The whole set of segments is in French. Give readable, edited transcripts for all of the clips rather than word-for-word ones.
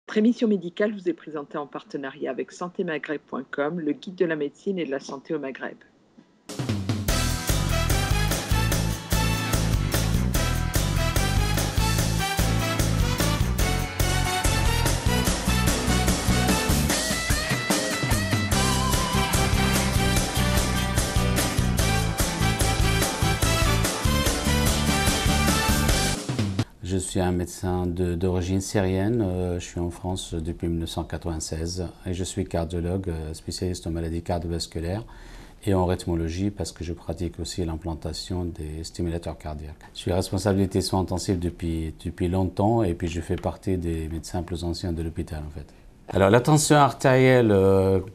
Votre émission médicale vous est présentée en partenariat avec santémaghreb.com, le guide de la médecine et de la santé au Maghreb. Je suis un médecin d'origine syrienne, je suis en France depuis 1996 et je suis cardiologue spécialiste en maladies cardiovasculaires et en rythmologie parce que je pratique aussi l'implantation des stimulateurs cardiaques. Je suis responsable des soins intensifs depuis longtemps et puis je fais partie des médecins plus anciens de l'hôpital en fait. Alors la tension artérielle,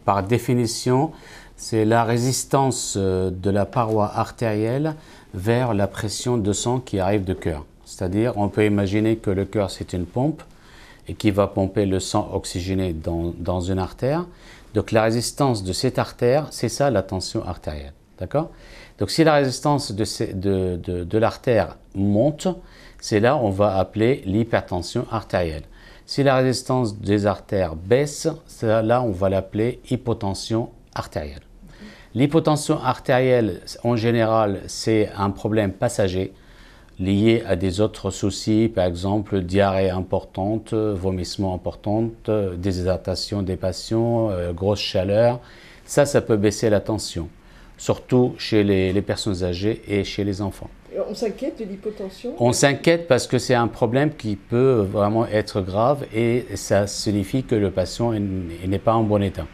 par définition, c'est la résistance de la paroi artérielle vers la pression de sang qui arrive du cœur. C'est-à-dire, on peut imaginer que le cœur, c'est une pompe et qui va pomper le sang oxygéné dans une artère. Donc, la résistance de cette artère, c'est ça la tension artérielle. D'accord? Donc, si la résistance de l'artère monte, c'est là on va appeler l'hypertension artérielle. Si la résistance des artères baisse, c'est là on va l'appeler hypotension artérielle. L'hypotension artérielle, en général, c'est un problème passager liés à des autres soucis, par exemple diarrhée importante, vomissement important, déshydratation des patients, grosse chaleur. Ça peut baisser la tension, surtout chez les personnes âgées et chez les enfants. On s'inquiète de l'hypotension? On s'inquiète parce que c'est un problème qui peut vraiment être grave et ça signifie que le patient n'est pas en bon état.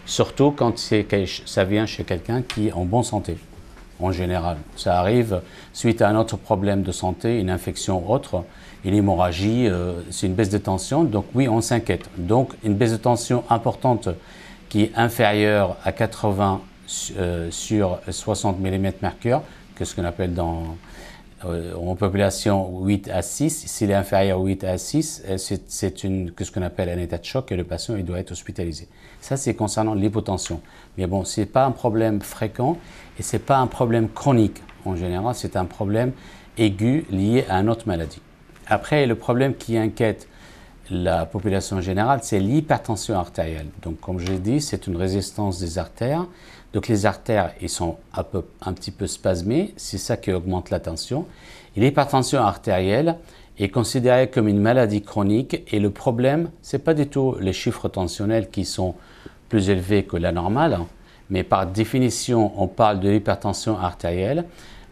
Surtout quand ça vient chez quelqu'un qui est en bonne santé. En général, ça arrive suite à un autre problème de santé, une infection autre, une hémorragie, c'est une baisse de tension, donc oui, on s'inquiète. Donc une baisse de tension importante qui est inférieure à 80 sur 60 mm/Hg, que ce qu'on appelle en population 8 à 6. S'il est inférieur à 8 à 6, c'est ce qu'on appelle un état de choc et le patient il doit être hospitalisé. Ça, c'est concernant l'hypotension. Mais bon, ce n'est pas un problème fréquent et ce n'est pas un problème chronique. En général, c'est un problème aigu lié à une autre maladie. Après, le problème qui inquiète la population générale, c'est l'hypertension artérielle. Donc, comme je l'ai dit, c'est une résistance des artères. Donc, les artères, ils sont un petit peu spasmées. C'est ça qui augmente la tension. Et l'hypertension artérielle est considérée comme une maladie chronique. Et le problème, ce n'est pas du tout les chiffres tensionnels qui sont plus élevés que la normale. Mais par définition, on parle de l'hypertension artérielle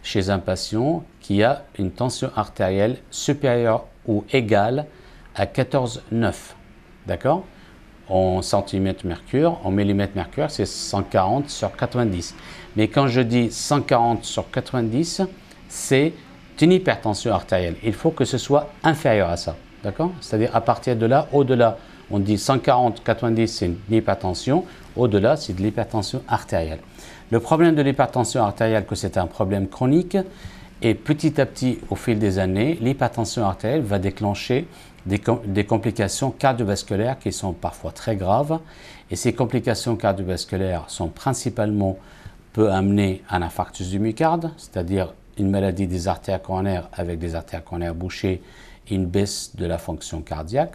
chez un patient qui a une tension artérielle supérieure ou égale à 14,9. D'accord? En centimètres mercure, en millimètres mercure, c'est 140 sur 90. Mais quand je dis 140 sur 90, c'est une hypertension artérielle. Il faut que ce soit inférieur à ça. D'accord? C'est-à-dire à partir de là, au-delà, on dit 140, 90, c'est une hypertension. Au-delà, c'est de l'hypertension artérielle. Le problème de l'hypertension artérielle, que c'est un problème chronique, et petit à petit, au fil des années, l'hypertension artérielle va déclencher des complications cardiovasculaires qui sont parfois très graves. Et ces complications cardiovasculaires sont principalement, peut amener un infarctus du myocarde, c'est-à-dire une maladie des artères coronaires avec des artères coronaires bouchées et une baisse de la fonction cardiaque.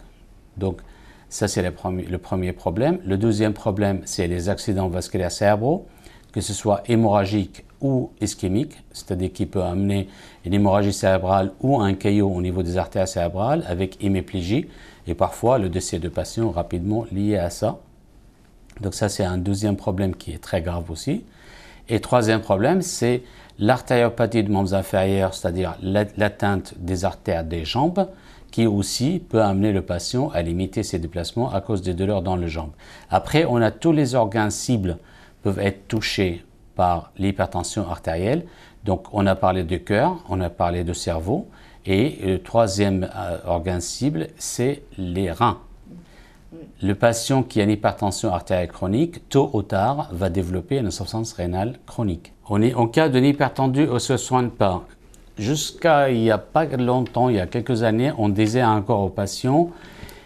Donc, ça, c'est le premier problème. Le deuxième problème, c'est les accidents vasculaires cérébraux, que ce soit hémorragique ou ischémique, c'est-à-dire qui peut amener une hémorragie cérébrale ou un caillot au niveau des artères cérébrales avec hémiplégie et parfois le décès de patients rapidement lié à ça. Donc ça, c'est un deuxième problème qui est très grave aussi. Et troisième problème, c'est l'artériopathie de membres inférieurs, c'est-à-dire l'atteinte des artères des jambes, qui aussi peut amener le patient à limiter ses déplacements à cause des douleurs dans les jambes. Après, on a tous les organes cibles peuvent être touchés par l'hypertension artérielle. Donc, on a parlé du cœur, on a parlé du cerveau, et le troisième organe cible, c'est les reins. Le patient qui a une hypertension artérielle chronique, tôt ou tard, va développer une insuffisance rénale chronique. On est en cas d'une hypertendue, on ne se soigne pas. Jusqu'à il n'y a pas longtemps, il y a quelques années, on disait encore aux patients,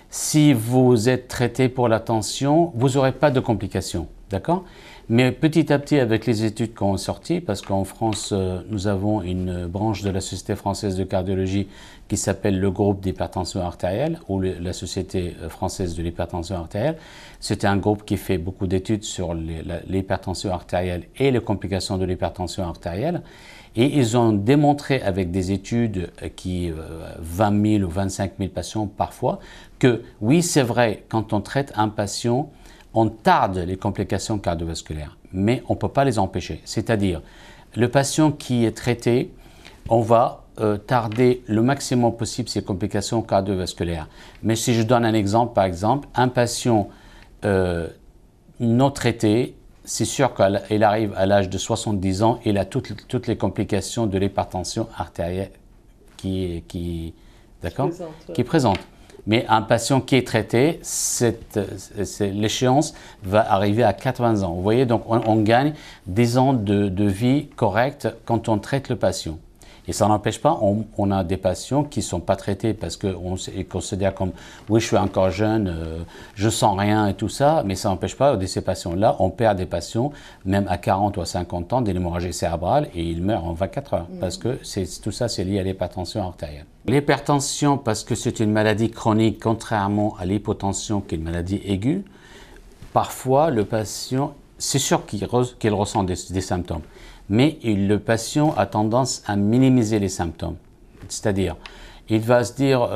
si vous êtes traité pour la tension, vous n'aurez pas de complications. D'accord? Mais petit à petit, avec les études qui ont sorti, parce qu'en France, nous avons une branche de la Société française de cardiologie qui s'appelle le groupe d'hypertension artérielle, ou la Société française de l'hypertension artérielle. C'était un groupe qui fait beaucoup d'études sur l'hypertension artérielle et les complications de l'hypertension artérielle. Et ils ont démontré avec des études 20 000 ou 25 000 patients parfois, que oui, c'est vrai, quand on traite un patient, on tarde les complications cardiovasculaires, mais on ne peut pas les empêcher. C'est-à-dire, le patient qui est traité, on va tarder le maximum possible ces complications cardiovasculaires. Mais si je donne un exemple, par exemple, un patient non traité, c'est sûr qu'il arrive à l'âge de 70 ans, il a toutes les complications de l'hypertension artérielle qui présente. Mais un patient qui est traité, l'échéance va arriver à 80 ans. Vous voyez, donc on gagne des ans de vie correcte quand on traite le patient. Et ça n'empêche pas, on a des patients qui ne sont pas traités parce qu'on considère comme « oui, je suis encore jeune, je sens rien et tout ça », mais ça n'empêche pas, de ces patients-là, on perd des patients, même à 40 ou à 50 ans, d'hémorragie cérébrale et ils meurent en 24 heures parce que tout ça, c'est lié à l'hypertension artérielle. L'hypertension, parce que c'est une maladie chronique, contrairement à l'hypotension qui est une maladie aiguë, parfois le patient, c'est sûr qu'il ressent des symptômes. Mais le patient a tendance à minimiser les symptômes. C'est-à-dire, il va se dire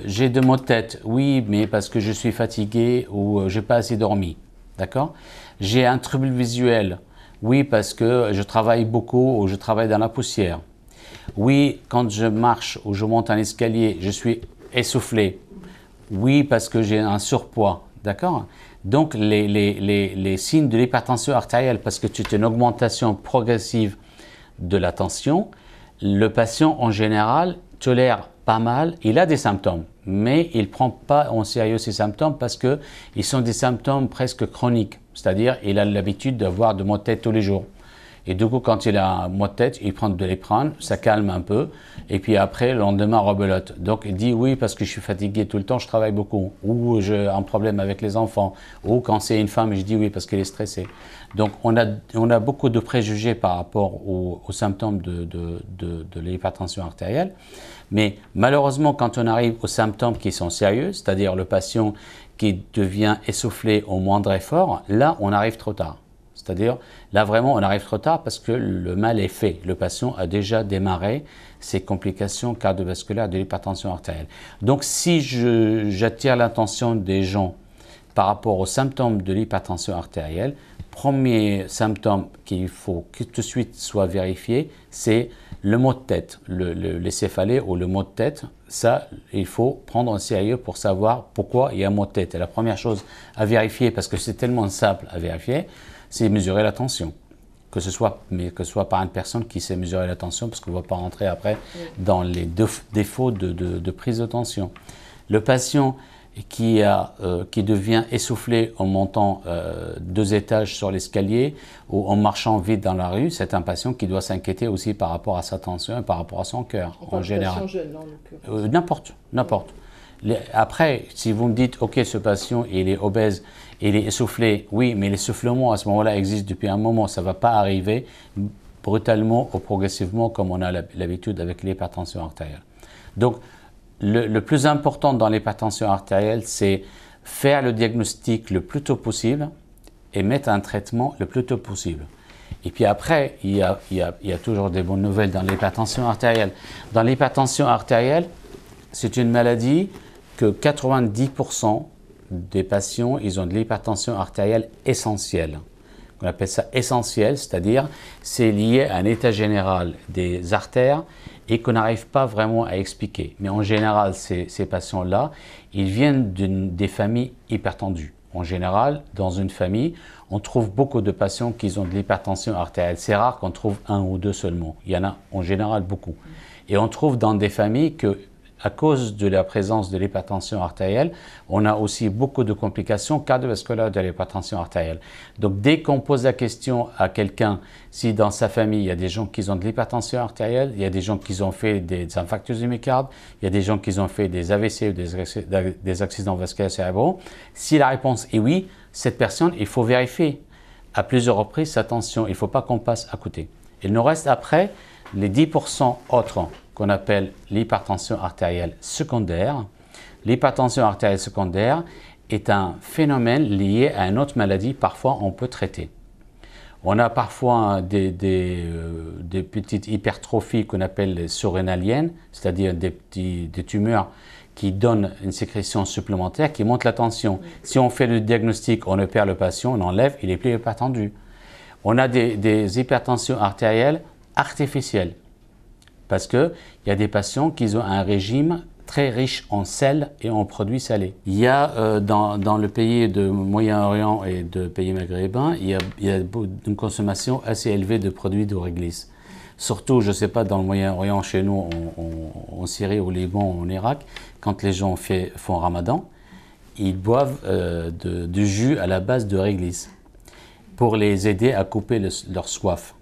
j'ai de maux de tête, oui, mais parce que je suis fatigué ou j'ai pas assez dormi. D'accord? J'ai un trouble visuel, oui, parce que je travaille beaucoup ou je travaille dans la poussière. Oui, quand je marche ou je monte un escalier, je suis essoufflé. Oui, parce que j'ai un surpoids. D'accord? Donc, les signes de l'hypertension artérielle, parce que c'est une augmentation progressive de la tension, le patient, en général, tolère pas mal. Il a des symptômes, mais il ne prend pas en sérieux ces symptômes parce qu'ils sont des symptômes presque chroniques. C'est-à-dire, il a l'habitude d'avoir de maux de tête tous les jours. Et du coup, quand il a un maux de tête, il prend de l'éprane, ça calme un peu, et puis après, le lendemain, rebelote. Donc, il dit oui, parce que je suis fatigué tout le temps, je travaille beaucoup, ou j'ai un problème avec les enfants, ou quand c'est une femme, je dis oui, parce qu'elle est stressée. Donc, on a beaucoup de préjugés par rapport aux symptômes de l'hypertension artérielle, mais malheureusement, quand on arrive aux symptômes qui sont sérieux, c'est-à-dire le patient qui devient essoufflé au moindre effort, là, on arrive trop tard. C'est-à-dire, là vraiment, on arrive trop tard parce que le mal est fait. Le patient a déjà démarré ses complications cardiovasculaires de l'hypertension artérielle. Donc, si j'attire l'attention des gens par rapport aux symptômes de l'hypertension artérielle, premier symptôme qu'il faut que tout de suite soit vérifié, c'est le maux de tête, les céphalées ou le maux de tête. Ça, il faut prendre en sérieux pour savoir pourquoi il y a un maux de tête. Et la première chose à vérifier, parce que c'est tellement simple à vérifier, c'est mesurer la tension, que ce soit par une personne qui sait mesurer la tension, parce qu'on ne va pas rentrer après dans les défauts de prise de tension. Le patient qui devient essoufflé en montant 2 étages sur l'escalier ou en marchant vite dans la rue, c'est un patient qui doit s'inquiéter aussi par rapport à sa tension et par rapport à son cœur en général. N'importe. Après, si vous me dites, ok, ce patient, il est obèse, il est essoufflé, oui, mais l'essoufflement à ce moment-là existe depuis un moment, ça ne va pas arriver brutalement ou progressivement comme on a l'habitude avec l'hypertension artérielle. Donc, le plus important dans l'hypertension artérielle, c'est faire le diagnostic le plus tôt possible et mettre un traitement le plus tôt possible. Et puis après, il y a toujours des bonnes nouvelles dans l'hypertension artérielle. Dans l'hypertension artérielle, c'est une maladie que 90% des patients, ils ont de l'hypertension artérielle essentielle. On appelle ça essentiel, c'est-à-dire c'est lié à un état général des artères et qu'on n'arrive pas vraiment à expliquer. Mais en général, ces patients-là, ils viennent des familles hypertendues. En général, dans une famille, on trouve beaucoup de patients qui ont de l'hypertension artérielle. C'est rare qu'on trouve 1 ou 2 seulement. Il y en a en général beaucoup. Et on trouve dans des familles que, à cause de la présence de l'hypertension artérielle, on a aussi beaucoup de complications cardiovasculaires de l'hypertension artérielle. Donc, dès qu'on pose la question à quelqu'un, si dans sa famille, il y a des gens qui ont de l'hypertension artérielle, il y a des gens qui ont fait des infarctus du myocarde, il y a des gens qui ont fait des AVC ou des accidents vasculaires cérébraux, si la réponse est oui, cette personne, il faut vérifier. à plusieurs reprises sa tension. Il ne faut pas qu'on passe à côté. Il nous reste après les 10% autres qu'on appelle l'hypertension artérielle secondaire. L'hypertension artérielle secondaire est un phénomène lié à une autre maladie, parfois on peut traiter. On a parfois des petites hypertrophies qu'on appelle surrénaliennes, c'est-à-dire des tumeurs qui donnent une sécrétion supplémentaire qui monte la tension. Si on fait le diagnostic, on opère le patient, on enlève, il est plus hypertendu. On a des hypertensions artérielles artificielles parce qu'il y a des patients qui ont un régime très riche en sel et en produits salés. Il y a dans le pays de Moyen-Orient et de pays maghrébins, il y a une consommation assez élevée de produits de réglisse. Surtout, je ne sais pas, dans le Moyen-Orient, chez nous, en Syrie, au Liban, en Irak, quand les gens font ramadan, ils boivent du jus à la base de réglisse pour les aider à couper leur soif.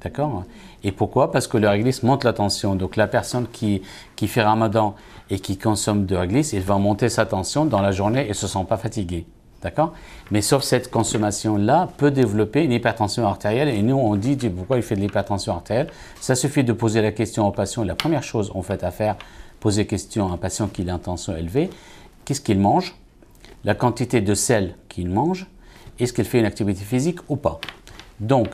D'accord? Et pourquoi? Parce que le réglisse monte la tension. Donc la personne qui fait ramadan et qui consomme de réglisse, il va monter sa tension dans la journée et ne se sent pas fatigué. D'accord? Mais sauf cette consommation-là peut développer une hypertension artérielle. Et nous, on dit pourquoi il fait de l'hypertension artérielle. Ça suffit de poser la question au patient. La première chose en fait à faire, poser question à un patient qui a une tension élevée. Qu'est-ce qu'il mange? La quantité de sel qu'il mange. Est-ce qu'il fait une activité physique ou pas? Donc,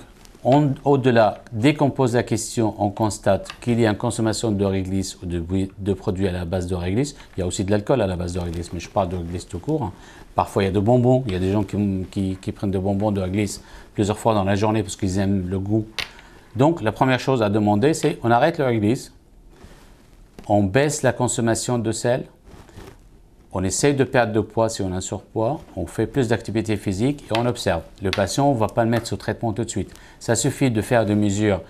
au-delà, dès qu'on pose la question, on constate qu'il y a une consommation de réglisse ou de produits à la base de réglisse. Il y a aussi de l'alcool à la base de réglisse, mais je parle de réglisse tout court. Parfois, il y a de bonbons. Il y a des gens qui prennent de bonbons de réglisse plusieurs fois dans la journée parce qu'ils aiment le goût. Donc, la première chose à demander, c'est on arrête le réglisse, on baisse la consommation de sel, on essaye de perdre de poids si on a un surpoids, on fait plus d'activité physique et on observe. Le patient, on ne va pas le mettre sous traitement tout de suite. Ça suffit de faire des mesures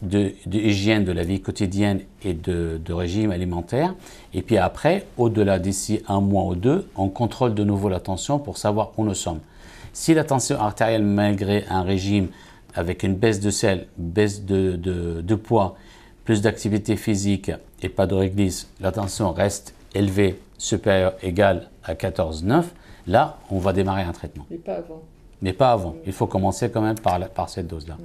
d'hygiène de la vie quotidienne et de régime alimentaire. Et puis après, au-delà d'ici un mois ou deux, on contrôle de nouveau la tension pour savoir où nous sommes. Si la tension artérielle, malgré un régime avec une baisse de sel, baisse de poids, plus d'activité physique et pas de réglisse, la tension reste élevée, supérieure, égale à 14,9, là, on va démarrer un traitement. Mais pas avant. Mais pas avant. Il faut commencer quand même par cette dose-là.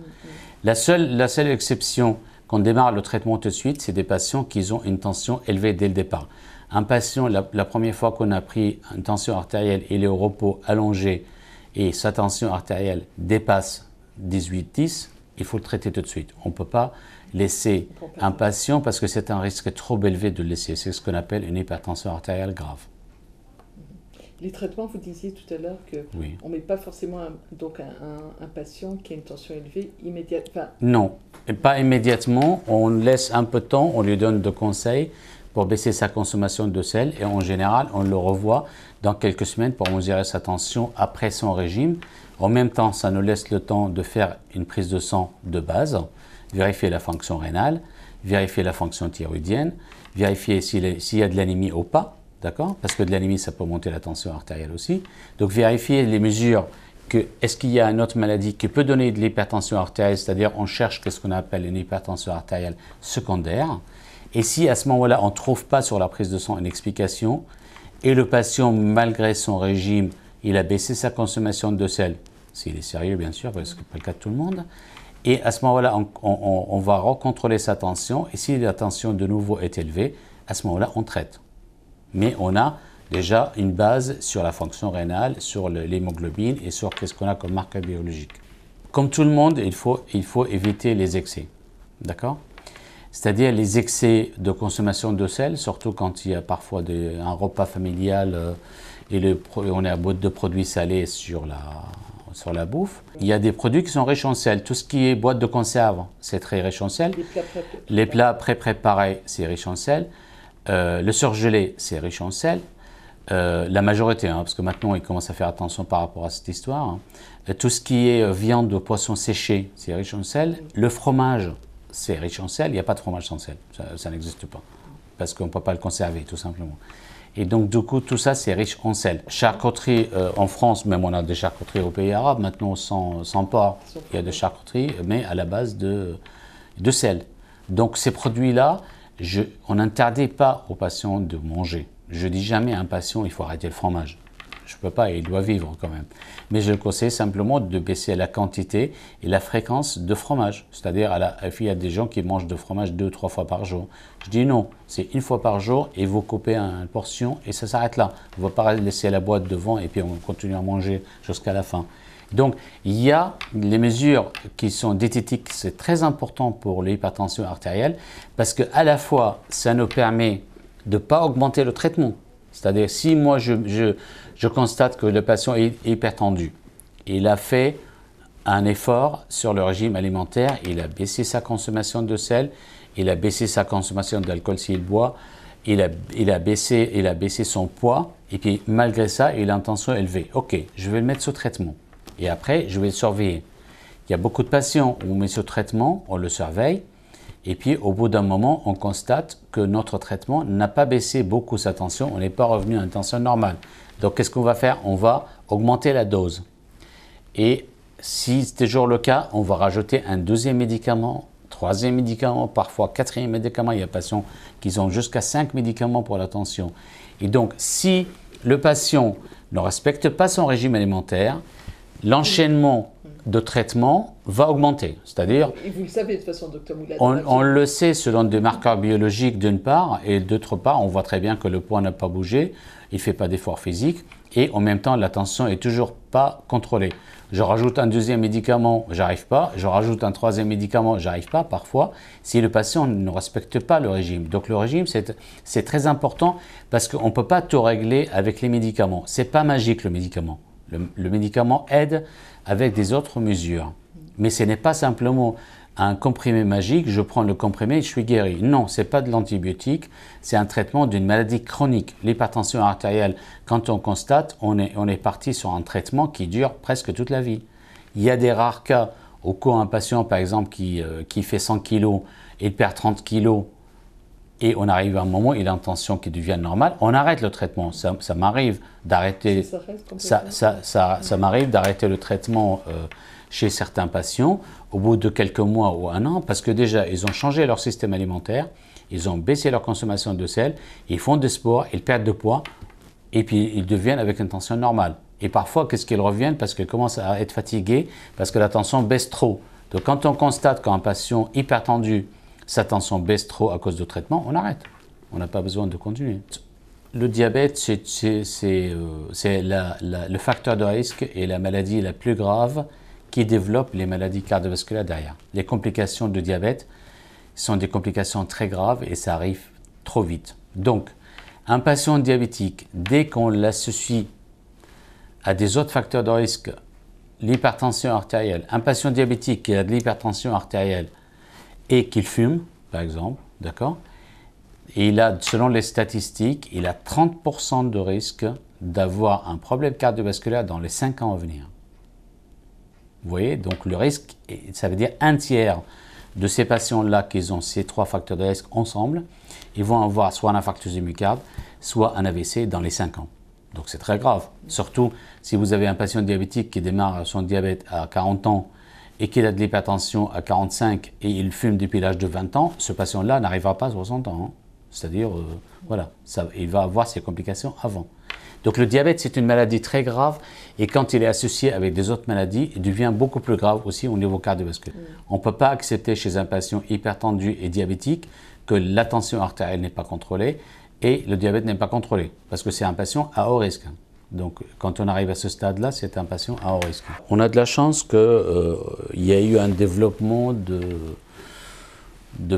La seule exception qu'on démarre le traitement tout de suite, c'est des patients qui ont une tension élevée dès le départ. Un patient, la première fois qu'on a pris une tension artérielle, il est au repos allongé et sa tension artérielle dépasse 18,10, il faut le traiter tout de suite. On ne peut pas laisser un patient parce que c'est un risque trop élevé de le laisser. C'est ce qu'on appelle une hypertension artérielle grave. Les traitements, vous disiez tout à l'heure qu'on ne met pas forcément un patient qui a une tension élevée immédiatement. Non, et pas immédiatement. On laisse un peu de temps, on lui donne des conseils pour baisser sa consommation de sel et en général, on le revoit dans quelques semaines pour mesurer sa tension après son régime. En même temps, ça nous laisse le temps de faire une prise de sang de base, vérifier la fonction rénale, vérifier la fonction thyroïdienne, vérifier s'il y a de l'anémie ou pas, d'accord? Parce que de l'anémie, ça peut monter la tension artérielle aussi. Donc, vérifier les mesures est-ce qu'il y a une autre maladie qui peut donner de l'hypertension artérielle, c'est-à-dire on cherche ce qu'on appelle une hypertension artérielle secondaire. Et si à ce moment-là, on ne trouve pas sur la prise de sang une explication, et le patient, malgré son régime, il a baissé sa consommation de sel, s'il est sérieux bien sûr, parce que ce n'est pas le cas de tout le monde, et à ce moment-là, on va recontrôler sa tension, et si la tension de nouveau est élevée, à ce moment-là, on traite. Mais on a déjà une base sur la fonction rénale, sur l'hémoglobine et sur ce qu'on a comme marqueur biologique. Comme tout le monde, il faut éviter les excès, d'accord? C'est-à-dire les excès de consommation de sel, surtout quand il y a parfois un repas familial et on est à bout de produits salés sur la bouffe. Il y a des produits qui sont riches en sel. Tout ce qui est boîte de conserve, c'est très riche en sel. Les plats pré-préparés, c'est riche en sel. Le surgelé, c'est riche en sel. La majorité, parce que maintenant, ils commencent à faire attention par rapport à cette histoire. Tout ce qui est viande de poisson séché, c'est riche en sel. Le fromage, c'est riche en sel. Il n'y a pas de fromage sans sel. Ça n'existe pas. Parce qu'on ne peut pas le conserver, tout simplement. Et donc, du coup, tout ça, c'est riche en sel. Charcuterie, en France, même on a des charcuteries aux pays arabes, maintenant sans porc. Il y a des charcuteries, mais à la base de sel. Donc, ces produits-là, on n'interdit pas aux patients de manger. Je dis jamais à un patient, il faut arrêter le fromage. Je ne peux pas, il doit vivre quand même. Mais je le conseille simplement de baisser la quantité et la fréquence de fromage. C'est-à-dire, il y a des gens qui mangent de fromage 2-3 fois par jour. Je dis non, c'est une fois par jour et vous coupez une portion et ça s'arrête là. On ne va pas laisser la boîte devant et puis on continue à manger jusqu'à la fin. Donc, il y a les mesures qui sont diététiques, c'est très important pour l'hypertension artérielle parce qu'à la fois, ça nous permet de ne pas augmenter le traitement. C'est-à-dire, si moi, je constate que le patient est hypertendu, il a fait un effort sur le régime alimentaire, il a baissé sa consommation de sel, il a baissé sa consommation d'alcool s'il boit, il a baissé son poids, et puis malgré ça, il a une tension élevée. Ok, je vais le mettre sous traitement. Et après, je vais le surveiller. Il y a beaucoup de patients où on met sous traitement, on le surveille, et puis au bout d'un moment, on constate que notre traitement n'a pas baissé beaucoup sa tension, on n'est pas revenu à une tension normale. Donc qu'est-ce qu'on va faire? On va augmenter la dose. Et si c'est toujours le cas, on va rajouter un deuxième médicament, troisième médicament, parfois quatrième médicament. Il y a des patients qui ont jusqu'à 5 médicaments pour la tension. Et donc, si le patient ne respecte pas son régime alimentaire, l'enchaînement de traitement va augmenter. C'est-à-dire, et vous le savez de toute façon, docteur Moulin. On le sait selon des marqueurs biologiques d'une part, et d'autre part, on voit très bien que le poids n'a pas bougé, il ne fait pas d'effort physique, et en même temps, la tension n'est toujours pas contrôlée. Je rajoute un deuxième médicament, j'arrive pas. Je rajoute un troisième médicament, j'arrive pas parfois, si le patient ne respecte pas le régime. Donc le régime, c'est très important parce qu'on ne peut pas tout régler avec les médicaments. Ce n'est pas magique le médicament. Le médicament aide avec des autres mesures. Mais ce n'est pas simplement un comprimé magique, je prends le comprimé et je suis guéri. Non, ce n'est pas de l'antibiotique, c'est un traitement d'une maladie chronique. L'hypertension artérielle, quand on constate, on est parti sur un traitement qui dure presque toute la vie. Il y a des rares cas où un patient, par exemple, qui fait 100 kg et perd 30 kg, et on arrive à un moment, il a une tension qui devient normale, on arrête le traitement. Ça m'arrive d'arrêter. Ça m'arrive d'arrêter le traitement chez certains patients au bout de quelques mois ou un an, parce que déjà, ils ont changé leur système alimentaire, ils ont baissé leur consommation de sel, ils font des sports, ils perdent de poids, et puis ils deviennent avec une tension normale. Et parfois, qu'est-ce qu'ils reviennent? Parce qu'ils commencent à être fatigués, parce que la tension baisse trop. Donc quand on constate qu'un patient hypertendu, sa tension baisse trop à cause du traitement, on arrête. On n'a pas besoin de continuer. Le diabète, c'est le facteur de risque et la maladie la plus grave qui développe les maladies cardiovasculaires derrière. Les complications de diabète sont des complications très graves et ça arrive trop vite. Donc, un patient diabétique, dès qu'on l'associe à des autres facteurs de risque, l'hypertension artérielle, un patient diabétique qui a de l'hypertension artérielle et qu'il fume, par exemple, d'accord, et selon les statistiques, il a 30% de risque d'avoir un problème cardiovasculaire dans les 5 ans à venir. Vous voyez, donc le risque, ça veut dire un tiers de ces patients-là qui ont ces 3 facteurs de risque ensemble, ils vont avoir soit un infarctus du myocarde, soit un AVC dans les 5 ans. Donc c'est très grave. Surtout si vous avez un patient diabétique qui démarre son diabète à 40 ans et qu'il a de l'hypertension à 45 et il fume depuis l'âge de 20 ans, ce patient-là n'arrivera pas à 60 ans. Hein. C'est-à-dire, voilà, il va avoir ses complications avant. Donc le diabète, c'est une maladie très grave et quand il est associé avec des autres maladies, il devient beaucoup plus grave aussi au niveau cardiovasculaire. On ne peut pas accepter chez un patient hypertendu et diabétique que la tension artérielle n'est pas contrôlée et le diabète n'est pas contrôlé parce que c'est un patient à haut risque. Donc, quand on arrive à ce stade-là, c'est un patient à haut risque. On a de la chance qu'il y a eu un développement de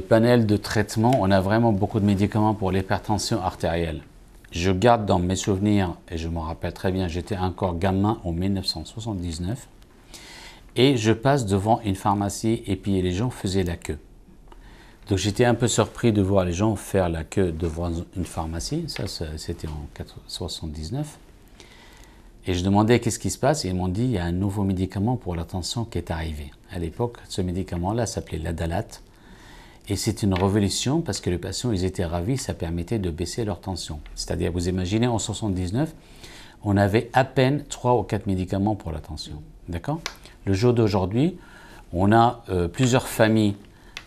panel de traitement. On a vraiment beaucoup de médicaments pour l'hypertension artérielle. Je garde dans mes souvenirs, et je me rappelle très bien, j'étais encore gamin en 1979, et je passe devant une pharmacie et puis les gens faisaient la queue. Donc j'étais un peu surpris de voir les gens faire la queue devant une pharmacie, ça c'était en 1979. Et je demandais qu'est-ce qui se passe et ils m'ont dit il y a un nouveau médicament pour la tension qui est arrivé. À l'époque, ce médicament-là s'appelait l'Adalate. Et c'est une révolution parce que les patients, ils étaient ravis, ça permettait de baisser leur tension. C'est-à-dire, vous imaginez, en 1979, on avait à peine 3 ou 4 médicaments pour la tension. D'accord? Le jour d'aujourd'hui, on a plusieurs familles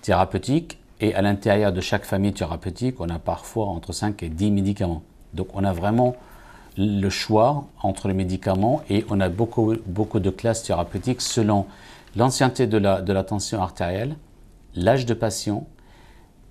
thérapeutiques et à l'intérieur de chaque famille thérapeutique, on a parfois entre 5 et 10 médicaments. Donc, on a vraiment le choix entre les médicaments et on a beaucoup de classes thérapeutiques selon l'ancienneté de la tension artérielle, l'âge de patient,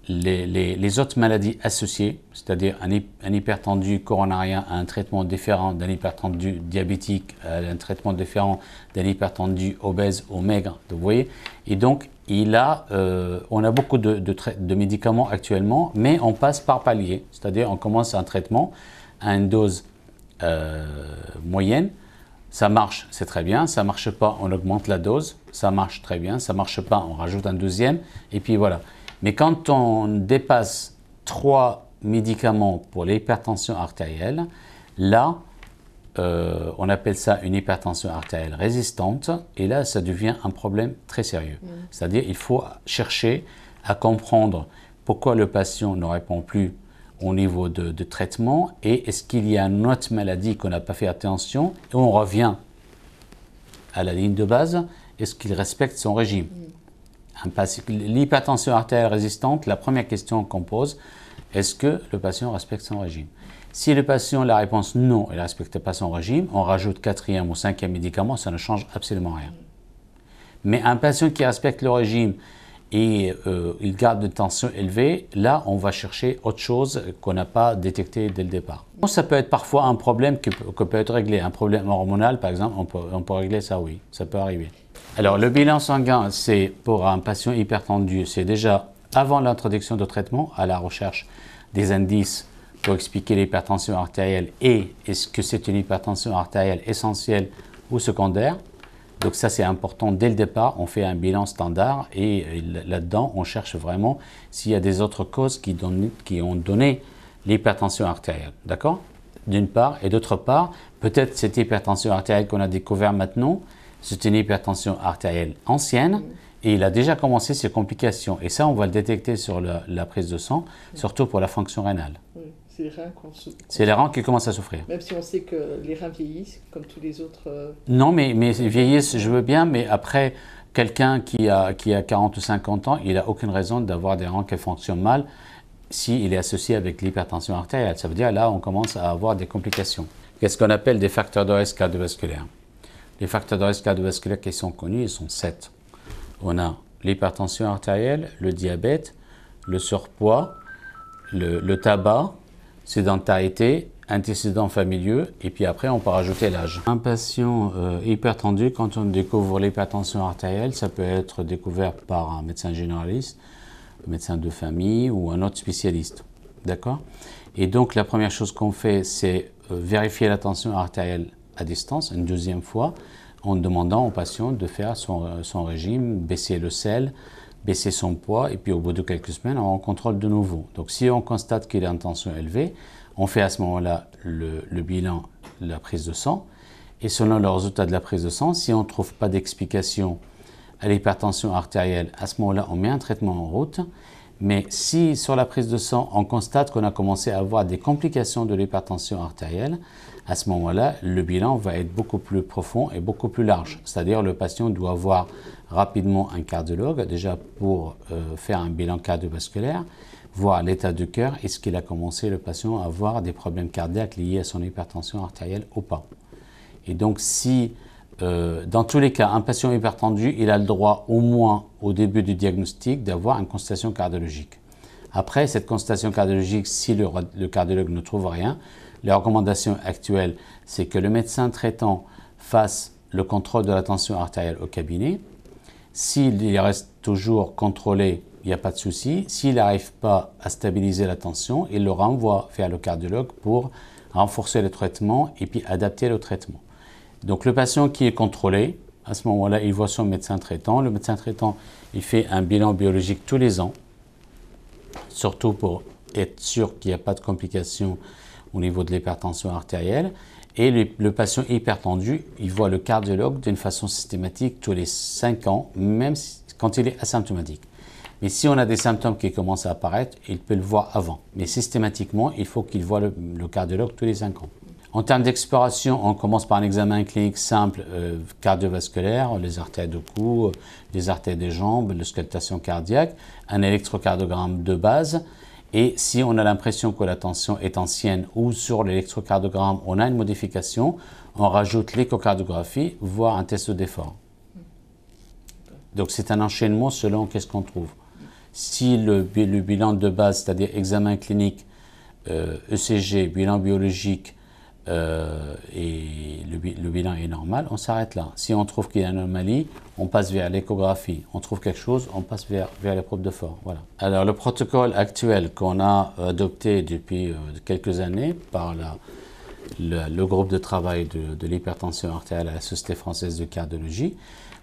les autres maladies associées, c'est-à-dire un hypertendu coronarien a un traitement différent d'un hypertendu diabétique, un traitement différent d'un hypertendu obèse ou maigre, vous voyez. Et donc, on a beaucoup de médicaments actuellement, mais on passe par palier, c'est-à-dire on commence un traitement à une dose moyenne. Ça marche, c'est très bien. Ça ne marche pas, on augmente la dose. Ça marche très bien. Ça ne marche pas, on rajoute un deuxième. Et puis voilà. Mais quand on dépasse 3 médicaments pour l'hypertension artérielle, là, on appelle ça une hypertension artérielle résistante. Et là, ça devient un problème très sérieux. C'est-à-dire qu'il faut chercher à comprendre pourquoi le patient ne répond plus au niveau de traitement et est-ce qu'il y a une autre maladie qu'on n'a pas fait attention et on revient à la ligne de base, est-ce qu'il respecte son régime? L'hypertension artérielle résistante, la première question qu'on pose, est-ce que le patient respecte son régime? Si le patient, la réponse non, il ne respecte pas son régime, on rajoute 4e ou 5e médicament, ça ne change absolument rien. Mais un patient qui respecte le régime et il garde une tension élevée, là, on va chercher autre chose qu'on n'a pas détecté dès le départ. Ça peut être parfois un problème qui peut être réglé. Un problème hormonal, par exemple, on peut régler ça, oui, ça peut arriver. Alors, le bilan sanguin, c'est pour un patient hypertendu, c'est déjà avant l'introduction de traitement, à la recherche des indices pour expliquer l'hypertension artérielle et est-ce que c'est une hypertension artérielle essentielle ou secondaire. Donc ça, c'est important. Dès le départ, on fait un bilan standard et là-dedans, on cherche vraiment s'il y a des autres causes qui ont donné l'hypertension artérielle. D'accord? D'une part. Et d'autre part, peut-être cette hypertension artérielle qu'on a découvert maintenant, c'est une hypertension artérielle ancienne et il a déjà commencé ses complications. Et ça, on va le détecter sur la prise de sang, surtout pour la fonction rénale. Oui. C'est les reins C'est les reins qui commencent à souffrir. Même si on sait que les reins vieillissent, comme tous les autres... Non, mais vieillissent, je veux bien, mais après, quelqu'un qui a 40 ou 50 ans, il n'a aucune raison d'avoir des reins qui fonctionnent mal s'il est associé avec l'hypertension artérielle. Ça veut dire, là, on commence à avoir des complications. Qu'est-ce qu'on appelle des facteurs de risque cardiovasculaire? Les facteurs de risque cardiovasculaire qui sont connus, ils sont 7. On a l'hypertension artérielle, le diabète, le surpoids, le tabac, sédentarité, antécédents familiaux, et puis après on peut rajouter l'âge. Un patient hypertendu, quand on découvre l'hypertension artérielle, ça peut être découvert par un médecin généraliste, un médecin de famille ou un autre spécialiste. D'accord? Et donc la première chose qu'on fait, c'est vérifier la tension artérielle à distance, une deuxième fois, en demandant au patient de faire son régime, baisser le sel, baisser son poids et puis au bout de quelques semaines, on contrôle de nouveau. Donc si on constate qu'il a une tension élevée, on fait à ce moment-là le bilan, la prise de sang et selon le résultat de la prise de sang, si on ne trouve pas d'explication à l'hypertension artérielle, à ce moment-là, on met un traitement en route. Mais si sur la prise de sang, on constate qu'on a commencé à avoir des complications de l'hypertension artérielle, à ce moment-là, le bilan va être beaucoup plus profond et beaucoup plus large. C'est-à-dire le patient doit voir rapidement un cardiologue, déjà pour faire un bilan cardiovasculaire, voir l'état du cœur, est-ce qu'il a commencé le patient à avoir des problèmes cardiaques liés à son hypertension artérielle ou pas. Et donc si, dans tous les cas, un patient hypertendu, il a le droit au moins au début du diagnostic d'avoir une constatation cardiologique. Après cette constatation cardiologique, si le cardiologue ne trouve rien, la recommandation actuelle, c'est que le médecin traitant fasse le contrôle de la tension artérielle au cabinet. S'il reste toujours contrôlé, il n'y a pas de souci. S'il n'arrive pas à stabiliser la tension, il le renvoie vers le cardiologue pour renforcer le traitement et puis adapter le traitement. Donc le patient qui est contrôlé, à ce moment-là, il voit son médecin traitant. Le médecin traitant, il fait un bilan biologique tous les ans, surtout pour être sûr qu'il n'y a pas de complications au niveau de l'hypertension artérielle. Et le patient hypertendu, il voit le cardiologue d'une façon systématique tous les 5 ans, même quand il est asymptomatique. Mais si on a des symptômes qui commencent à apparaître, il peut le voir avant. Mais systématiquement, il faut qu'il voit le cardiologue tous les 5 ans. En termes d'exploration, on commence par un examen clinique simple cardiovasculaire, les artères du cou, les artères des jambes, l'auscultation cardiaque, un électrocardiogramme de base. Et si on a l'impression que la tension est ancienne ou sur l'électrocardiogramme, on a une modification, on rajoute l'échocardiographie, voire un test d'effort. Donc c'est un enchaînement selon qu'est-ce qu'on trouve. Si le bilan de base, c'est-à-dire examen clinique, ECG, bilan biologique, et le bilan est normal, on s'arrête là. Si on trouve qu'il y a une anomalie, on passe vers l'échographie. On trouve quelque chose, on passe vers l'épreuve de force. Voilà. Alors le protocole actuel qu'on a adopté depuis quelques années par le groupe de travail de l'hypertension artérielle à la Société française de cardiologie,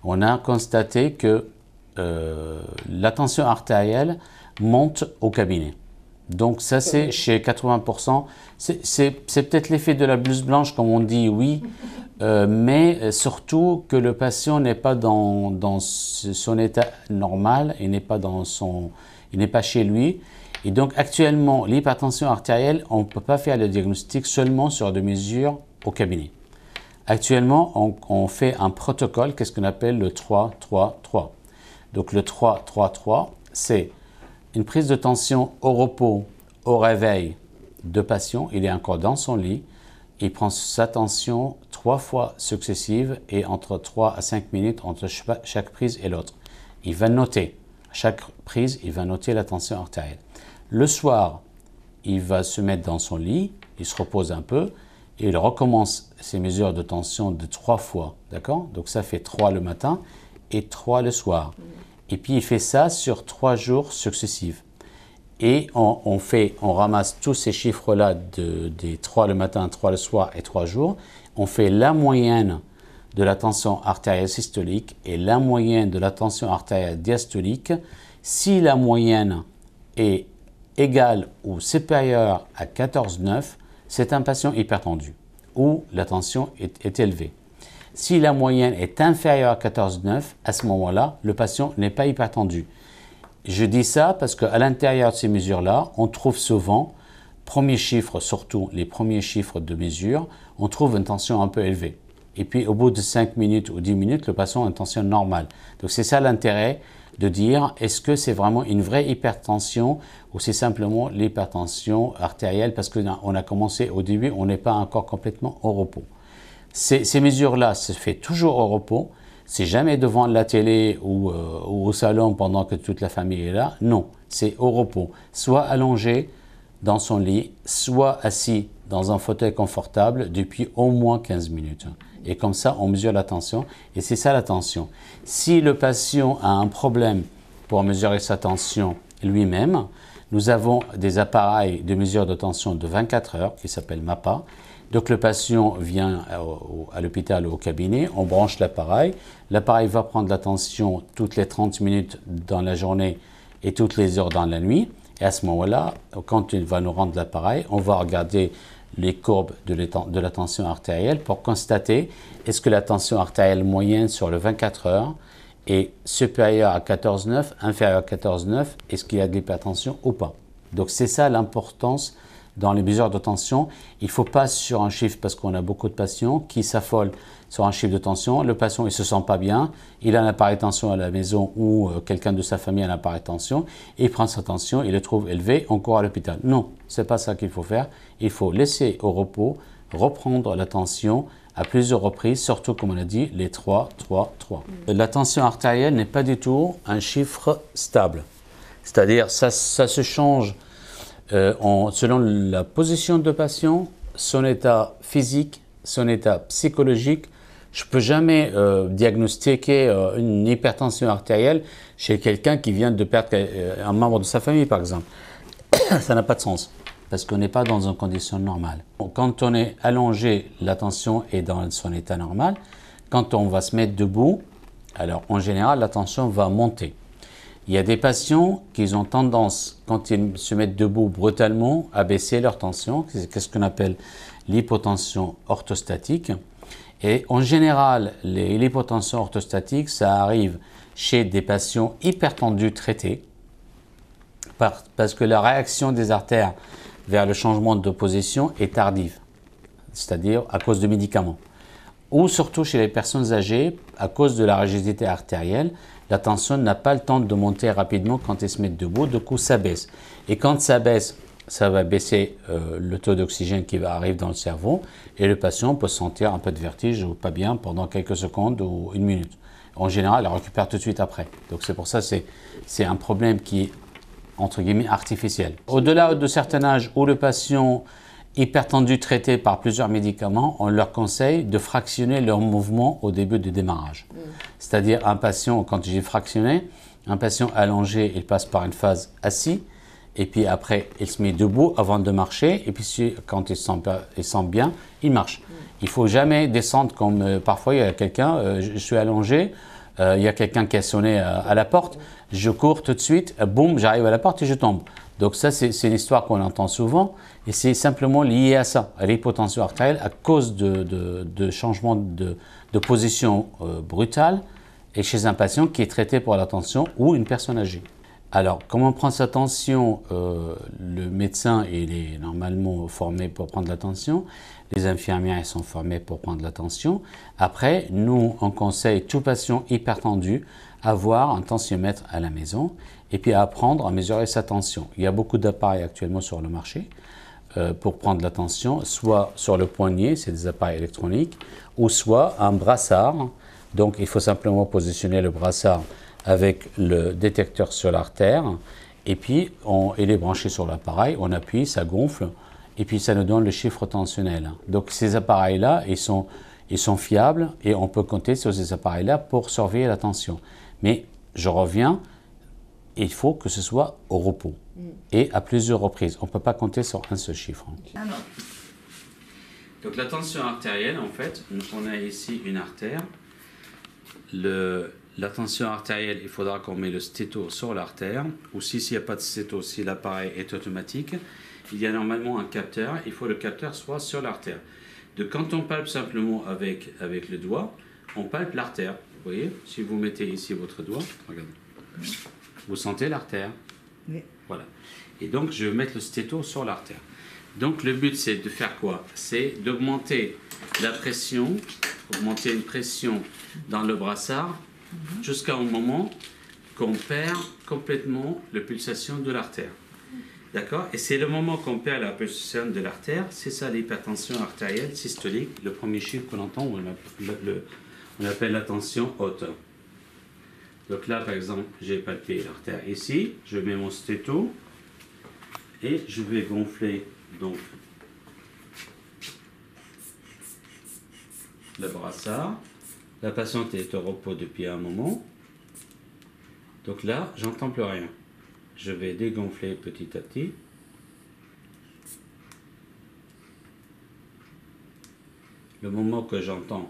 on a constaté que la tension artérielle monte au cabinet. Donc ça c'est chez 80%, c'est peut-être l'effet de la blouse blanche comme on dit, oui, mais surtout que le patient n'est pas dans son état normal, il n'est pas chez lui. Et donc actuellement l'hypertension artérielle, on ne peut pas faire le diagnostic seulement sur des mesures au cabinet. Actuellement on fait un protocole, qu'est-ce qu'on appelle le 3-3-3. Donc le 3-3-3 c'est une prise de tension au repos, au réveil de patient, il est encore dans son lit, il prend sa tension 3 fois successive et entre 3 à 5 minutes entre chaque prise et l'autre. Il va noter, chaque prise, il va noter la tension artérielle. Le soir, il va se mettre dans son lit, il se repose un peu et il recommence ses mesures de tension de 3 fois, d'accord? Donc ça fait 3 le matin et 3 le soir. Et puis il fait ça sur 3 jours successifs. Et on ramasse tous ces chiffres-là des 3 le matin, 3 le soir et 3 jours. On fait la moyenne de la tension artérielle systolique et la moyenne de la tension artérielle diastolique. Si la moyenne est égale ou supérieure à 14,9, c'est un patient hypertendu où la tension est élevée. Si la moyenne est inférieure à 14,9, à ce moment-là, le patient n'est pas hypertendu. Je dis ça parce qu'à l'intérieur de ces mesures-là, on trouve souvent, premiers chiffres, surtout les premiers chiffres de mesure, on trouve une tension un peu élevée. Et puis au bout de 5 minutes ou 10 minutes, le patient a une tension normale. Donc c'est ça l'intérêt de dire, est-ce que c'est vraiment une vraie hypertension ou c'est simplement l'hypertension artérielle parce qu'on a commencé au début, on n'est pas encore complètement au repos. Ces mesures-là se fait toujours au repos, c'est jamais devant la télé ou au salon pendant que toute la famille est là, non, c'est au repos, soit allongé dans son lit, soit assis dans un fauteuil confortable depuis au moins 15 minutes. Et comme ça, on mesure la tension et c'est ça la tension. Si le patient a un problème pour mesurer sa tension lui-même, nous avons des appareils de mesure de tension de 24 heures qui s'appellent MAPA. Donc le patient vient à l'hôpital ou au cabinet, on branche l'appareil. L'appareil va prendre la tension toutes les 30 minutes dans la journée et toutes les heures dans la nuit. Et à ce moment-là, quand il va nous rendre l'appareil, on va regarder les courbes de la tension artérielle pour constater est-ce que la tension artérielle moyenne sur le 24 heures est supérieure à 14,9, inférieure à 14,9, est-ce qu'il y a de l'hypertension ou pas. Donc c'est ça l'importance dans les mesures de tension. Il ne faut pas sur un chiffre, parce qu'on a beaucoup de patients qui s'affolent sur un chiffre de tension. Le patient, il ne se sent pas bien, il a un appareil de tension à la maison ou quelqu'un de sa famille a un appareil de tension, il prend sa tension, il le trouve élevé, on court à l'hôpital. Non, ce n'est pas ça qu'il faut faire. Il faut laisser au repos, reprendre la tension à plusieurs reprises, surtout comme on a dit, les 3, 3, 3. La tension artérielle n'est pas du tout un chiffre stable. C'est-à-dire, ça se change selon la position de patient, son état physique, son état psychologique. Je ne peux jamais diagnostiquer une hypertension artérielle chez quelqu'un qui vient de perdre un membre de sa famille, par exemple. Ça n'a pas de sens, parce qu'on n'est pas dans une condition normale. Quand on est allongé, la tension est dans son état normal. Quand on va se mettre debout, alors en général, la tension va monter. Il y a des patients qui ont tendance, quand ils se mettent debout brutalement, à baisser leur tension. C'est ce qu'on appelle l'hypotension orthostatique. Et en général, l'hypotension orthostatique, ça arrive chez des patients hypertendus traités, parce que la réaction des artères vers le changement de position est tardive, c'est-à-dire à cause de médicaments. Ou surtout chez les personnes âgées, à cause de la rigidité artérielle, la tension n'a pas le temps de monter rapidement quand ils se mettent debout, du coup ça baisse. Et quand ça baisse, ça va baisser le taux d'oxygène qui va arriver dans le cerveau et le patient peut sentir un peu de vertige ou pas bien pendant quelques secondes ou une minute. En général, elle récupère tout de suite après. Donc c'est pour ça que c'est un problème qui est entre guillemets artificiel. Au-delà de certain âge où le patient hypertendu traité par plusieurs médicaments, on leur conseille de fractionner leur mouvement au début du démarrage. C'est-à-dire un patient, quand j'ai fractionné, un patient allongé, il passe par une phase assis, et puis après, il se met debout avant de marcher, et puis quand il sent bien, il marche. Il ne faut jamais descendre comme parfois il y a quelqu'un, je suis allongé, il y a quelqu'un qui a sonné à la porte, je cours tout de suite, boum, j'arrive à la porte et je tombe. Donc ça, c'est l'histoire qu'on entend souvent, et c'est simplement lié à ça, à l'hypotension artérielle, à cause de changements de position brutale, et chez un patient qui est traité pour la tension ou une personne âgée. Alors, comment prendre sa tension? Le médecin, il est normalement formé pour prendre la tension. Les infirmières, elles sont formées pour prendre la tension. Après, nous, on conseille tout patient hypertendu à avoir un tensiomètre à la maison et puis à apprendre à mesurer sa tension. Il y a beaucoup d'appareils actuellement sur le marché pour prendre la tension, soit sur le poignet, c'est des appareils électroniques, ou soit un brassard. Donc, il faut simplement positionner le brassard avec le détecteur sur l'artère, et puis il est branché sur l'appareil, on appuie, ça gonfle, et puis ça nous donne le chiffre tensionnel. Donc ces appareils-là, ils sont fiables, et on peut compter sur ces appareils-là pour surveiller la tension. Mais je reviens, il faut que ce soit au repos, et à plusieurs reprises. On ne peut pas compter sur un seul chiffre. Donc la tension artérielle, en fait, on a ici une artère. La tension artérielle, il faudra qu'on mette le stéto sur l'artère, ou s'il n'y a pas de stéto, si l'appareil est automatique, il y a normalement un capteur, il faut que le capteur soit sur l'artère. Donc quand on palpe simplement avec le doigt, on palpe l'artère. Vous voyez, si vous mettez ici votre doigt, regardez, vous sentez l'artère. Oui. Voilà. Et donc je vais mettre le stéto sur l'artère. Donc le but c'est de faire quoi? C'est d'augmenter la pression, augmenter une pression dans le brassard, jusqu'à un moment qu'on perd complètement la pulsation de l'artère. D'accord? Et c'est le moment qu'on perd la pulsation de l'artère, c'est ça l'hypertension artérielle systolique. Le premier chiffre qu'on entend, on appelle la tension haute. Donc là, par exemple, j'ai palpé l'artère ici, je mets mon stéto et je vais gonfler donc le brassard. La patiente est au repos depuis un moment. Donc là, j'entends plus rien. Je vais dégonfler petit à petit. Le moment que j'entends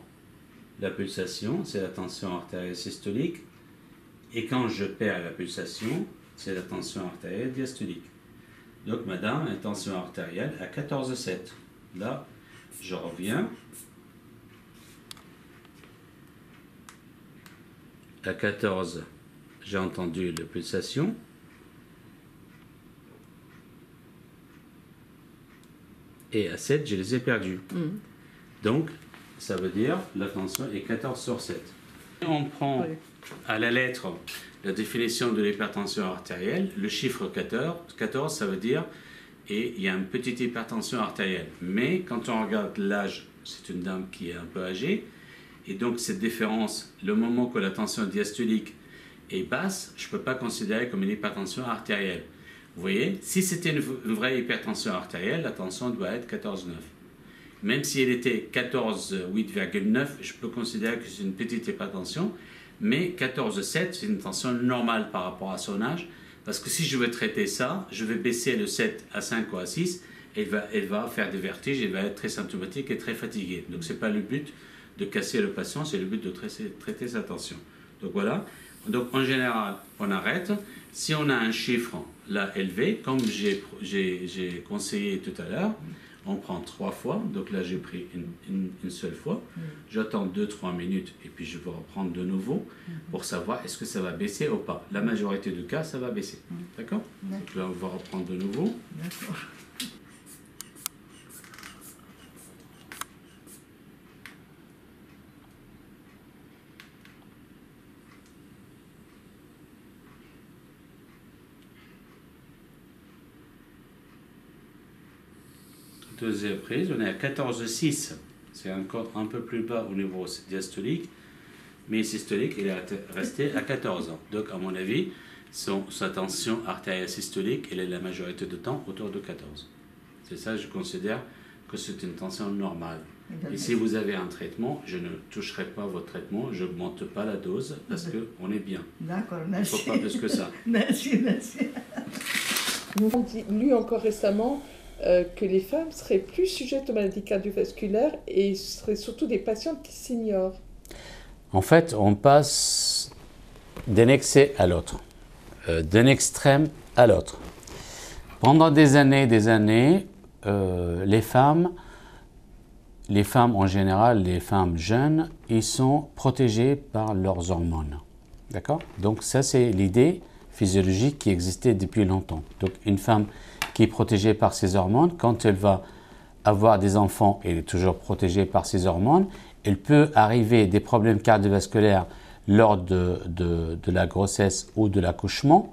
la pulsation, c'est la tension artérielle systolique. Et quand je perds la pulsation, c'est la tension artérielle diastolique. Donc madame, la tension artérielle à 14,7. Là, je reviens. À 14, j'ai entendu la pulsation. Et à 7, je les ai perdus. Donc, ça veut dire la tension est 14/7. On prend à la lettre la définition de l'hypertension artérielle, le chiffre 14. 14, ça veut dire et il y a une petite hypertension artérielle. Mais quand on regarde l'âge, c'est une dame qui est un peu âgée. Et donc cette différence, le moment que la tension diastolique est basse, je ne peux pas considérer comme une hypertension artérielle. Vous voyez, si c'était une vraie hypertension artérielle, la tension doit être 14,9. Même si elle était 14,8,9, je peux considérer que c'est une petite hypertension, mais 14,7, c'est une tension normale par rapport à son âge, parce que si je veux traiter ça, je vais baisser le 7 à 5 ou à 6, elle va faire des vertiges, elle va être très symptomatique et très fatiguée. Donc ce n'est pas le but de casser le patient, c'est le but de traiter sa tension. Donc voilà, donc en général, on arrête. Si on a un chiffre là élevé, comme j'ai conseillé tout à l'heure, on prend 3 fois, donc là j'ai pris une seule fois, j'attends 2-3 minutes et puis je vais reprendre de nouveau pour savoir est-ce que ça va baisser ou pas. La majorité du cas, ça va baisser. D'accord? Donc là on va reprendre de nouveau. D'accord. deuxième prise, on est à 14,6. C'est encore un peu plus bas au niveau diastolique, mais systolique, il est resté à 14. Donc, à mon avis, sa tension artérielle systolique, elle est la majorité du temps autour de 14. C'est ça, je considère que c'est une tension normale. Et si vous avez un traitement, je ne toucherai pas votre traitement, je ne monte pas la dose parce qu'on est bien. D'accord, merci. Il ne faut pas plus que ça. Merci, merci. Nous avons lu encore récemment que les femmes seraient plus sujettes aux maladies cardiovasculaires et seraient surtout des patientes qui s'ignorent. En fait, on passe d'un excès à l'autre, d'un extrême à l'autre. Pendant des années, les femmes en général, les femmes jeunes, ils sont protégées par leurs hormones. D'accord? Donc ça, c'est l'idée physiologique qui existait depuis longtemps. Donc une femme qui est protégée par ses hormones, quand elle va avoir des enfants, elle est toujours protégée par ses hormones. Il peut arriver des problèmes cardiovasculaires lors de la grossesse ou de l'accouchement.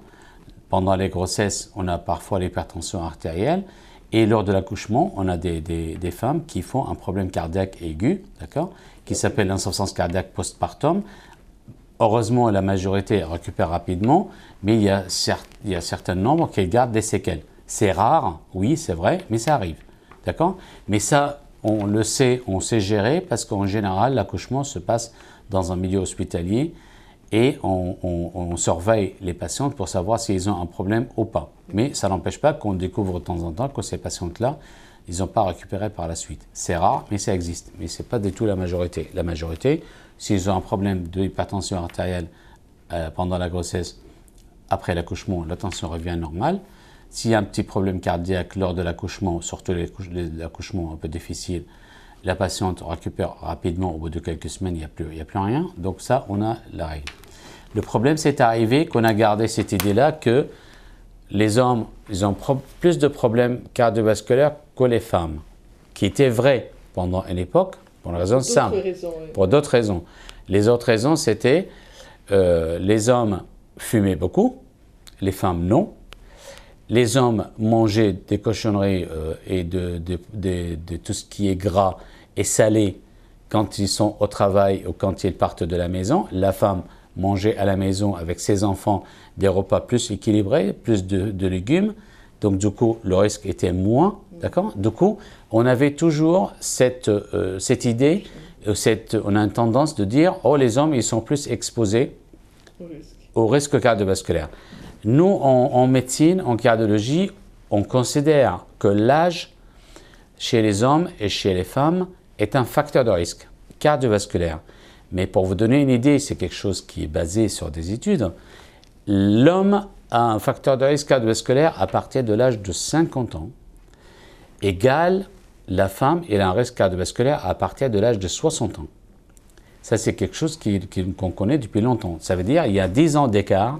Pendant les grossesses, on a parfois l'hypertension artérielle. Et lors de l'accouchement, on a des femmes qui font un problème cardiaque aigu, d'accord, qui s'appelle l'insuffisance cardiaque postpartum. Heureusement, la majorité récupère rapidement, mais il y a certains nombres qui gardent des séquelles. C'est rare, oui, c'est vrai, mais ça arrive, d'accord. Mais ça, on le sait, on sait gérer parce qu'en général, l'accouchement se passe dans un milieu hospitalier et on surveille les patientes pour savoir s'ils ont un problème ou pas. Mais ça n'empêche pas qu'on découvre de temps en temps que ces patientes-là, ils n'ont pas récupéré par la suite. C'est rare, mais ça existe. Mais ce n'est pas du tout la majorité. La majorité, s'ils ont un problème d'hypertension artérielle pendant la grossesse, après l'accouchement, la tension revient normale. S'il y a un petit problème cardiaque lors de l'accouchement, surtout l'accouchement un peu difficile, la patiente récupère rapidement, au bout de quelques semaines, il n'y a plus rien. Donc ça, on a la règle. Le problème, c'est arrivé qu'on a gardé cette idée-là que les hommes, ils ont plus de problèmes cardiovasculaires que les femmes, qui était vrai pendant une époque, pour une raison simple. Pour d'autres raisons. Les autres raisons, c'était les hommes fumaient beaucoup, les femmes non. Les hommes mangeaient des cochonneries et de tout ce qui est gras et salé quand ils sont au travail ou quand ils partent de la maison. La femme mangeait à la maison avec ses enfants des repas plus équilibrés, plus de légumes. Donc du coup, le risque était moins. D'accord? Du coup, on avait toujours cette idée, on a une tendance de dire « Oh, les hommes, ils sont plus exposés au risque cardiovasculaire ». Nous, en médecine, en cardiologie, on considère que l'âge chez les hommes et chez les femmes est un facteur de risque cardiovasculaire. Mais pour vous donner une idée, c'est quelque chose qui est basé sur des études. L'homme a un facteur de risque cardiovasculaire à partir de l'âge de 50 ans, égal la femme, elle a un risque cardiovasculaire à partir de l'âge de 60 ans. Ça, c'est quelque chose qu'on connaît depuis longtemps. Ça veut dire qu'il y a 10 ans d'écart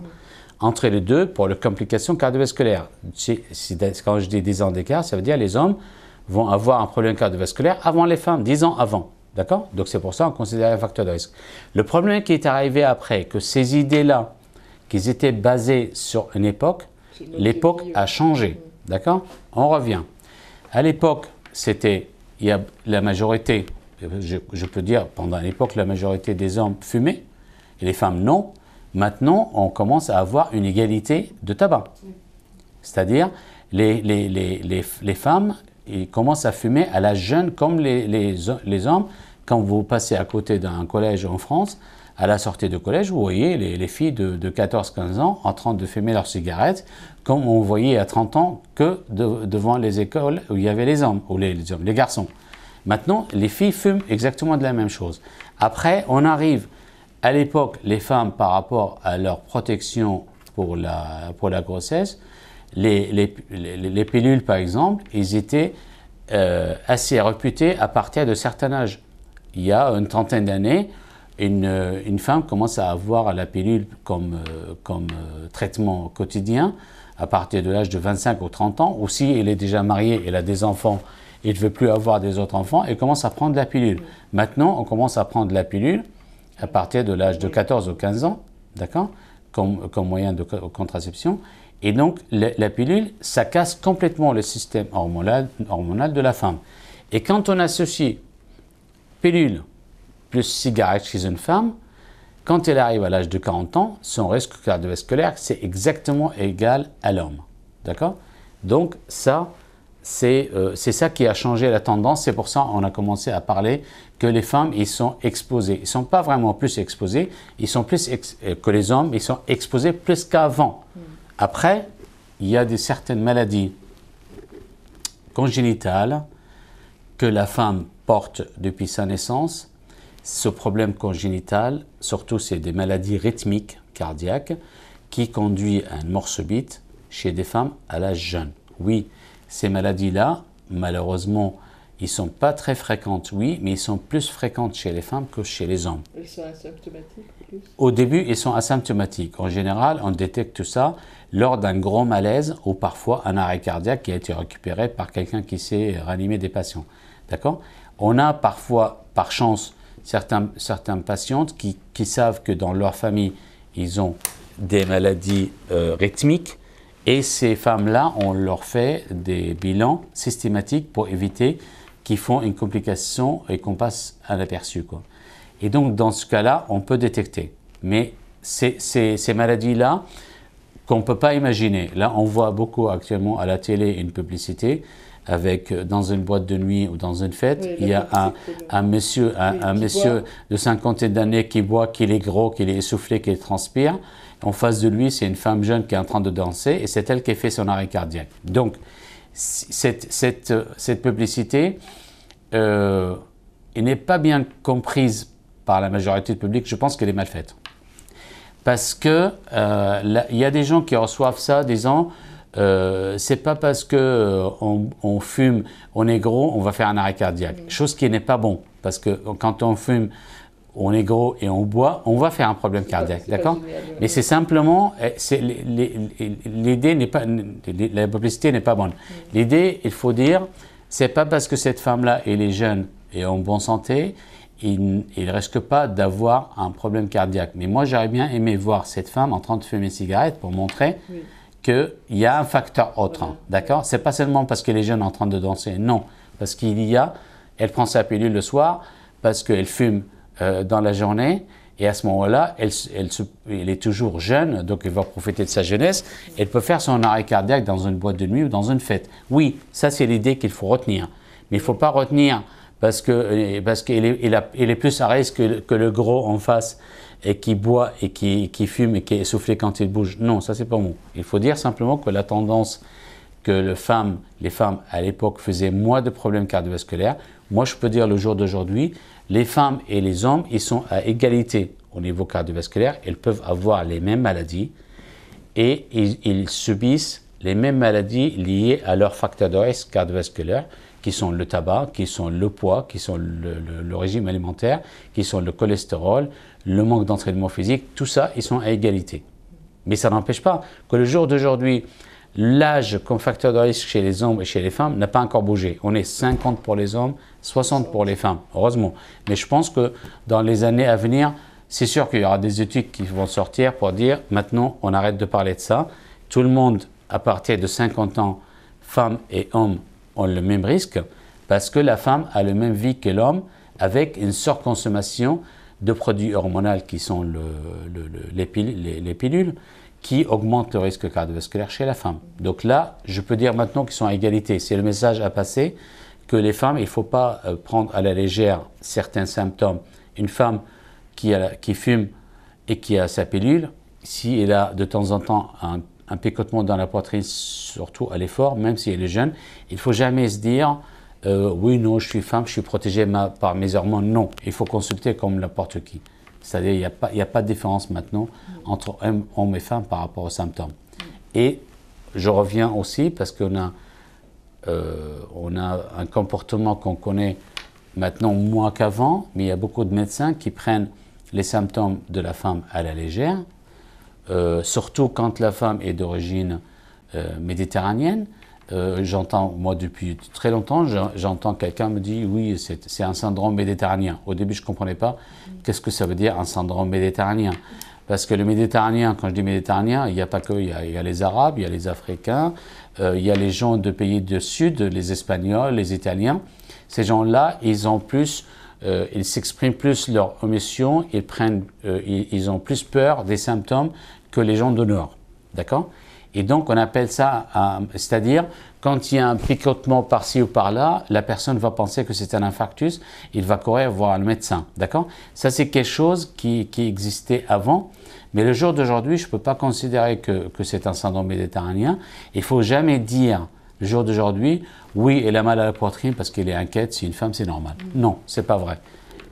entre les deux pour les complications cardiovasculaires. Quand je dis 10 ans d'écart, ça veut dire que les hommes vont avoir un problème cardiovasculaire avant les femmes, 10 ans avant. D'accord? Donc c'est pour ça qu'on considère un facteur de risque. Le problème qui est arrivé après, que ces idées-là, qui étaient basées sur une époque, l'époque a changé. D'accord? On revient. À l'époque, il y a la majorité, je peux dire, pendant l'époque, la majorité des hommes fumaient et les femmes non. Maintenant, on commence à avoir une égalité de tabac. C'est-à-dire, les femmes ils commencent à fumer à l'âge jeune comme les hommes. Quand vous passez à côté d'un collège en France, à la sortie de collège, vous voyez les filles de 14-15 ans en train de fumer leurs cigarettes, comme on voyait à 30 ans que devant les écoles où il y avait les hommes, ou les garçons. Maintenant, les filles fument exactement de la même chose. Après, on arrive à l'époque, les femmes, par rapport à leur protection pour la grossesse, les pilules, par exemple, ils étaient assez réputés à partir de certain âge. Il y a une trentaine d'années, une femme commence à avoir la pilule comme traitement quotidien à partir de l'âge de 25 ou 30 ans, ou si elle est déjà mariée, elle a des enfants, elle ne veut plus avoir des autres enfants, elle commence à prendre la pilule. Maintenant, on commence à prendre la pilule à partir de l'âge de 14 ou 15 ans, d'accord, comme moyen de contraception. Et donc, la pilule, ça casse complètement le système hormonal de la femme. Et quand on associe pilule plus cigarette chez une femme, quand elle arrive à l'âge de 40 ans, son risque cardiovasculaire, c'est exactement égal à l'homme. D'accord? Donc, ça, c'est ça qui a changé la tendance. C'est pour ça qu'on a commencé à parler que les femmes, ils sont exposés. Ils ne sont pas vraiment plus exposés, ils sont plus que les hommes, ils sont exposés plus qu'avant. Après, il y a certaines maladies congénitales que la femme porte depuis sa naissance. Ce problème congénital, surtout, c'est des maladies rythmiques cardiaques qui conduisent à une mort subite chez des femmes à l'âge jeune. Oui, ces maladies-là, malheureusement, ils ne sont pas très fréquentes, oui, mais ils sont plus fréquentes chez les femmes que chez les hommes. Ils sont asymptomatiques plus? Au début, ils sont asymptomatiques. En général, on détecte ça lors d'un gros malaise ou parfois un arrêt cardiaque qui a été récupéré par quelqu'un qui sait ranimer des patients. D'accord? On a parfois, par chance, certaines patientes qui savent que dans leur famille, ils ont des maladies rythmiques. Et ces femmes-là, on leur fait des bilans systématiques pour éviter qu'ils font une complication et qu'on passe à l'aperçu, quoi. Et donc, dans ce cas-là, on peut détecter. Mais ces maladies-là qu'on ne peut pas imaginer. Là, on voit beaucoup actuellement à la télé une publicité avec, dans une boîte de nuit ou dans une fête, oui, il y a un monsieur de cinquantaine d'années qui boit, qui est gros, qui est essoufflé, qui transpire. En face de lui, c'est une femme jeune qui est en train de danser et c'est elle qui fait son arrêt cardiaque. Donc, cette publicité, elle n'est pas bien comprise par la majorité du public. Je pense qu'elle est mal faite. Parce que il y a des gens qui reçoivent ça disant c'est pas parce que on fume, on est gros, on va faire un arrêt cardiaque. Chose qui n'est pas bon. Parce que quand on fume, on est gros et on boit, on va faire un problème cardiaque, d'accord? Mais c'est simplement, l'idée n'est pas, la publicité n'est pas bonne. L'idée, il faut dire, c'est pas parce que cette femme-là, elle est jeune et en bonne santé, il ne risque pas d'avoir un problème cardiaque. Mais moi, j'aurais bien aimé voir cette femme en train de fumer une cigarette pour montrer qu'il y a un facteur autre, hein, d'accord? C'est pas seulement parce qu'elle est jeune en train de danser, non. Parce elle prend sa pilule le soir, parce qu'elle fume dans la journée, et à ce moment-là, elle est toujours jeune, donc elle va profiter de sa jeunesse. Elle peut faire son arrêt cardiaque dans une boîte de nuit ou dans une fête. Oui, ça c'est l'idée qu'il faut retenir. Mais il ne faut pas retenir parce qu'il est plus à risque que le gros en face et qui boit et qui fume et qui est essoufflé quand il bouge. Non, ça c'est pas bon. Il faut dire simplement que la tendance que les femmes à l'époque faisaient moins de problèmes cardiovasculaires. Moi, je peux dire le jour d'aujourd'hui, les femmes et les hommes, ils sont à égalité au niveau cardiovasculaire. Ils peuvent avoir les mêmes maladies et ils subissent les mêmes maladies liées à leurs facteurs de risque cardiovasculaire, qui sont le tabac, qui sont le poids, qui sont le régime alimentaire, qui sont le cholestérol, le manque d'entraînement physique. Tout ça, ils sont à égalité. Mais ça n'empêche pas que le jour d'aujourd'hui, l'âge comme facteur de risque chez les hommes et chez les femmes n'a pas encore bougé. On est 50 pour les hommes, 60 pour les femmes, heureusement. Mais je pense que dans les années à venir, c'est sûr qu'il y aura des études qui vont sortir pour dire maintenant on arrête de parler de ça. Tout le monde, à partir de 50 ans, femmes et hommes, ont le même risque parce que la femme a le même vie que l'homme avec une surconsommation de produits hormonaux qui sont les pilules qui augmente le risque cardiovasculaire chez la femme. Donc là, je peux dire maintenant qu'ils sont à égalité. C'est le message à passer que les femmes, il ne faut pas prendre à la légère certains symptômes. Une femme qui fume et qui a sa pilule, si elle a de temps en temps un picotement dans la poitrine, surtout à l'effort, même si elle est jeune, il ne faut jamais se dire oui, non, je suis femme, je suis protégée par mes hormones. Non, il faut consulter comme n'importe qui. C'est-à-dire il n'y a pas de différence maintenant entre hommes et femmes par rapport aux symptômes. Et je reviens aussi parce qu'on a un comportement qu'on connaît maintenant moins qu'avant, mais il y a beaucoup de médecins qui prennent les symptômes de la femme à la légère, surtout quand la femme est d'origine méditerranéenne. J'entends, moi depuis très longtemps, j'entends quelqu'un me dire oui, c'est un syndrome méditerranéen. Au début, je ne comprenais pas qu'est-ce que ça veut dire un syndrome méditerranéen. Parce que le Méditerranéen, quand je dis Méditerranéen, il n'y a pas que, il y a les Arabes, il y a les Africains, il y a les gens de pays du Sud, les Espagnols, les Italiens. Ces gens-là, ils s'expriment plus leur émotion, ils ont plus peur des symptômes que les gens du Nord. D'accord? Et donc, on appelle ça, c'est-à-dire, quand il y a un picotement par-ci ou par-là, la personne va penser que c'est un infarctus, il va courir voir le médecin. D'accord? Ça, c'est quelque chose qui existait avant, mais le jour d'aujourd'hui, je ne peux pas considérer que c'est un syndrome méditerranéen. Il ne faut jamais dire, le jour d'aujourd'hui, oui, elle a mal à la poitrine parce qu'elle est inquiète, si une femme, c'est normal. Non, c'est pas vrai.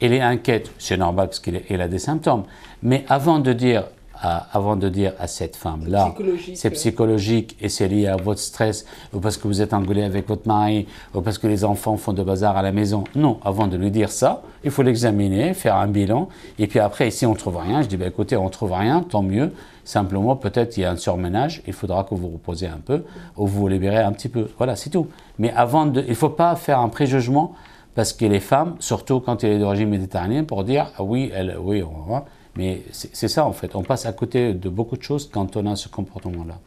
Elle est inquiète, c'est normal parce qu'elle a des symptômes. Mais avant de dire à cette femme-là, c'est psychologique et c'est lié à votre stress, ou parce que vous êtes engueulé avec votre mari, ou parce que les enfants font de bazar à la maison. Non, avant de lui dire ça, il faut l'examiner, faire un bilan, et puis après, si on ne trouve rien, je dis, écoutez, on ne trouve rien, tant mieux. Simplement, peut-être il y a un surménage, il faudra que vous reposez un peu, ou vous vous libérez un petit peu. Voilà, c'est tout. Mais il ne faut pas faire un préjugement, parce que les femmes, surtout quand elle est d'origine méditerranéenne, pour dire, ah oui, oui, on va voir. Mais c'est ça en fait, on passe à côté de beaucoup de choses quand on a ce comportement-là.